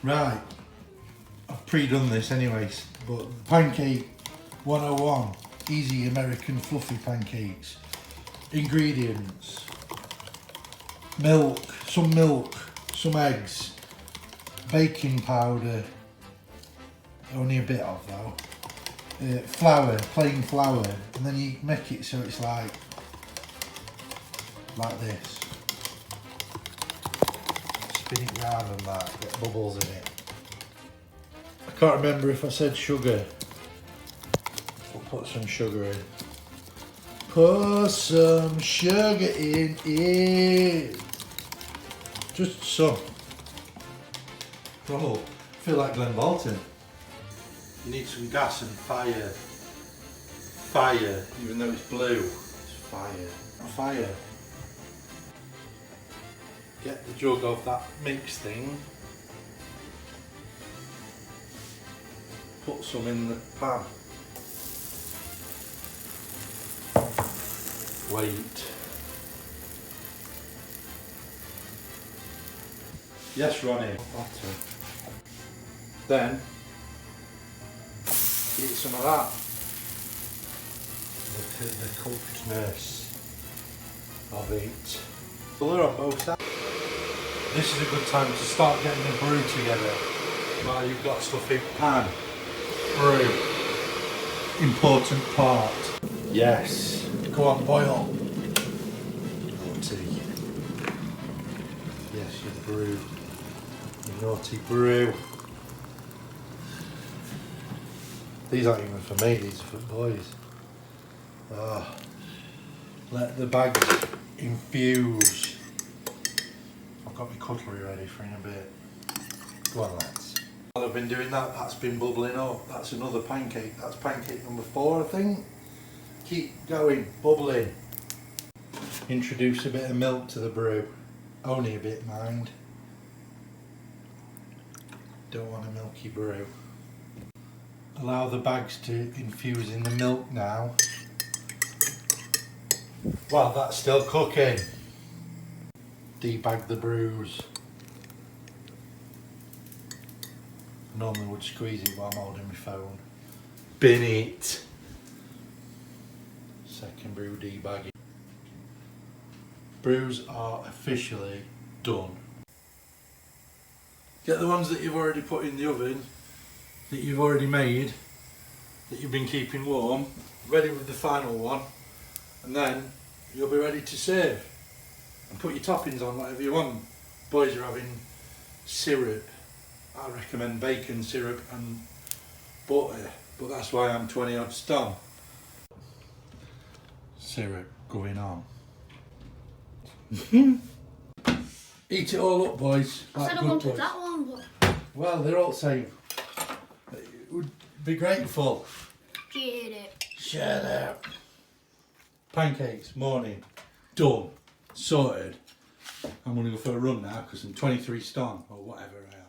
Right, I've pre-done this anyways, but Pancake 101, easy American fluffy pancakes. Ingredients: milk, some eggs, baking powder, only a bit of though, flour, plain flour, and then you make it so it's like this. Spin it round and that, get bubbles in it. I can't remember if I said sugar. We'll put some sugar in. Put some sugar in it. Just some. Oh, I feel like Glenn Bolton. You need some gas and fire. Fire, even though it's blue. It's fire. Fire. Get the jug of that mix thing. Put some in the pan. Wait. Yes, Ronnie. Butter. Then eat some of that. Look at the cookedness of it. Colour on both sides. This is a good time to start getting the brew together. While you've got stuff in pan. Brew. Important part. Yes. Go on, boil. Naughty. Yes, you brew. You naughty brew. These aren't even for me, these are for boys. Let the bags infuse. I've got my cutlery ready for in a bit. Go on, lads. While I've been doing that, that's been bubbling up. That's another pancake. That's pancake number 4, I think. Keep going, bubbling. Introduce a bit of milk to the brew. Only a bit, mind. Don't want a milky brew. Allow the bags to infuse in the milk now. While that's still cooking. Debag the brews. I normally would squeeze it while I'm holding my phone. Bin it. Second brew debagging. Brews are officially done. Get the ones that you've already put in the oven, that you've already made, that you've been keeping warm, ready with the final one, and then you'll be ready to serve. And put your toppings on, whatever you want. Boys are having syrup. I recommend bacon syrup and butter, but that's why I'm 20 odd stone. Syrup going on. Eat it all up, boys. I said I wanted that one, but... Well, they're all saying would be grateful. Get it. Shut up. Pancakes, morning. Done. Sorted. I'm going to go for a run now because I'm 23 stone or whatever I am.